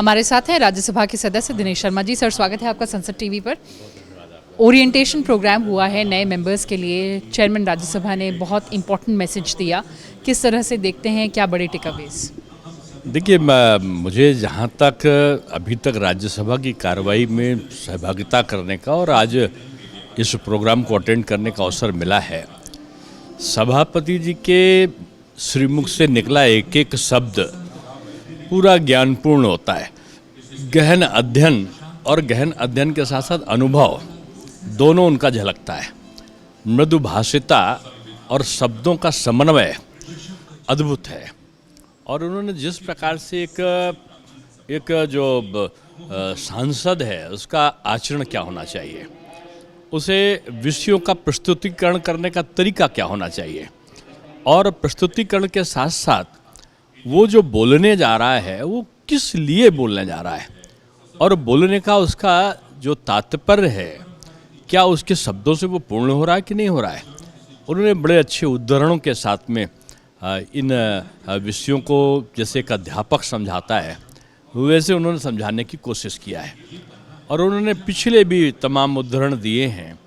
हमारे साथ हैं राज्यसभा के सदस्य दिनेश शर्मा जी। सर, स्वागत है आपका संसद टीवी पर। ओरिएंटेशन प्रोग्राम हुआ है नए मेंबर्स के लिए, चेयरमैन राज्यसभा ने बहुत इंपॉर्टेंट मैसेज दिया। किस तरह से देखते हैं, क्या बड़े टेकअवेज? देखिए, मुझे जहाँ तक अभी तक राज्यसभा की कार्रवाई में सहभागिता करने का और आज इस प्रोग्राम को अटेंड करने का अवसर मिला है, सभापति जी के श्रीमुख से निकला एक एक शब्द पूरा ज्ञानपूर्ण होता है। गहन अध्ययन और गहन अध्ययन के साथ साथ अनुभव दोनों उनका झलकता है। मृदुभाषिता और शब्दों का समन्वय अद्भुत है। और उन्होंने जिस प्रकार से एक जो सांसद है उसका आचरण क्या होना चाहिए, उसे विषयों का प्रस्तुतिकरण करने का तरीका क्या होना चाहिए, और प्रस्तुतिकरण के साथ साथ वो जो बोलने जा रहा है वो किस लिए बोलने जा रहा है, और बोलने का उसका जो तात्पर्य है क्या उसके शब्दों से वो पूर्ण हो रहा है कि नहीं हो रहा है। उन्होंने बड़े अच्छे उदाहरणों के साथ में इन विषयों को जैसे एक अध्यापक समझाता है वैसे उन्होंने समझाने की कोशिश किया है। और उन्होंने पिछले भी तमाम उदाहरण दिए हैं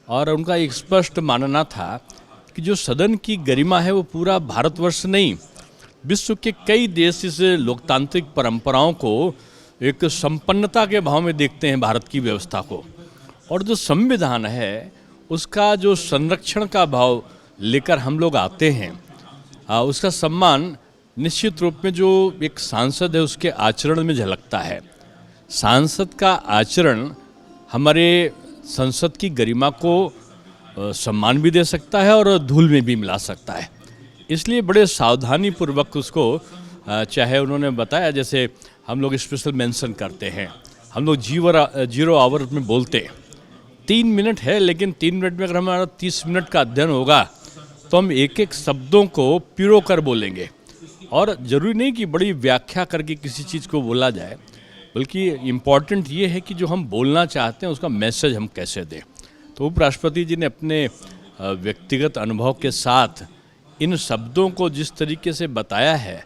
और उनका एक स्पष्ट मानना था कि जो सदन की गरिमा है वो पूरा भारतवर्ष नहीं, विश्व के कई देश इस लोकतांत्रिक परंपराओं को एक संपन्नता के भाव में देखते हैं भारत की व्यवस्था को। और जो संविधान है उसका जो संरक्षण का भाव लेकर हम लोग आते हैं, उसका सम्मान निश्चित रूप में जो एक सांसद है उसके आचरण में झलकता है। सांसद का आचरण हमारे संसद की गरिमा को सम्मान भी दे सकता है और धूल में भी मिला सकता है। इसलिए बड़े सावधानी पूर्वक उसको, चाहे उन्होंने बताया जैसे हम लोग स्पेशल मेंशन करते हैं, हम लोग 0 आवर में बोलते 3 मिनट है, लेकिन 3 मिनट में अगर हमारा 30 मिनट का अध्ययन होगा तो हम एक एक शब्दों को पिरो कर बोलेंगे। और ज़रूरी नहीं कि बड़ी व्याख्या करके किसी चीज़ को बोला जाए, बल्कि इम्पॉर्टेंट ये है कि जो हम बोलना चाहते हैं उसका मैसेज हम कैसे दें। तो उपराष्ट्रपति जी ने अपने व्यक्तिगत अनुभव के साथ इन शब्दों को जिस तरीके से बताया है,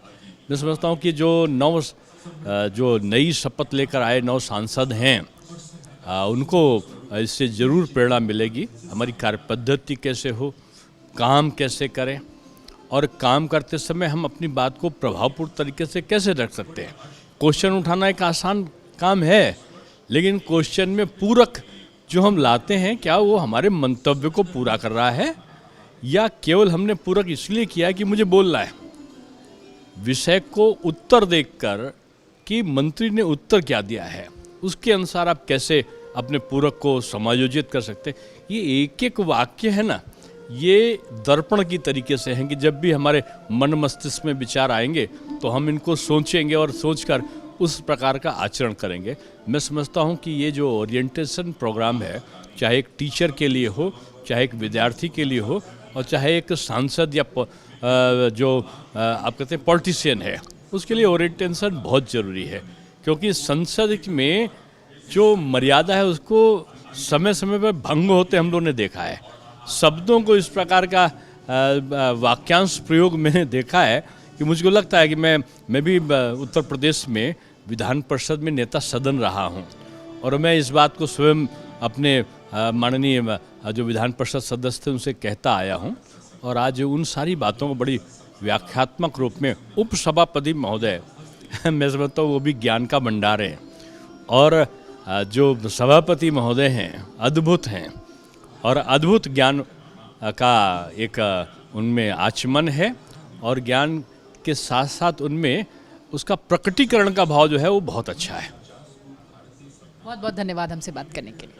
मैं समझता हूँ कि जो नई शपथ लेकर आए 9 सांसद हैं, उनको इससे ज़रूर प्रेरणा मिलेगी। हमारी कार्य पद्धति कैसे हो, काम कैसे करें, और काम करते समय हम अपनी बात को प्रभावपूर्ण तरीके से कैसे रख सकते हैं। क्वेश्चन उठाना एक आसान काम है, लेकिन क्वेश्चन में पूरक जो हम लाते हैं क्या वो हमारे मंतव्य को पूरा कर रहा है, या केवल हमने पूरक इसलिए किया कि मुझे बोलना है। विषय को उत्तर देखकर कि मंत्री ने उत्तर क्या दिया है उसके अनुसार आप कैसे अपने पूरक को समायोजित कर सकते हैं। ये एक एक वाक्य है ना, ये दर्पण की तरीके से हैं कि जब भी हमारे मन मस्तिष्क में विचार आएंगे तो हम इनको सोचेंगे और सोचकर उस प्रकार का आचरण करेंगे। मैं समझता हूँ कि ये जो ओरिएंटेशन प्रोग्राम है, चाहे एक टीचर के लिए हो, चाहे एक विद्यार्थी के लिए हो, और चाहे एक सांसद या जो आप कहते हैं पॉलिटिशियन है, उसके लिए ओरिएंटेशन बहुत ज़रूरी है। क्योंकि संसद में जो मर्यादा है उसको समय समय पर भंग होते हम लोगों ने देखा है। शब्दों को इस प्रकार का वाक्यांश प्रयोग मैंने देखा है कि मुझको लगता है कि मैं भी उत्तर प्रदेश में विधान परिषद में नेता सदन रहा हूं, और मैं इस बात को स्वयं अपने माननीय जो विधान परिषद सदस्य थे उनसे कहता आया हूं। और आज उन सारी बातों को बड़ी व्याख्यात्मक रूप में उपसभापति महोदय मैं समझता हूँ वो भी ज्ञान का भंडार है, और जो सभापति महोदय हैं अद्भुत हैं, और अद्भुत ज्ञान का एक उनमें आचमन है, और ज्ञान के साथ साथ उनमें उसका प्रकटीकरण का भाव जो है वो बहुत अच्छा है। बहुत बहुत धन्यवाद हमसे बात करने के लिए।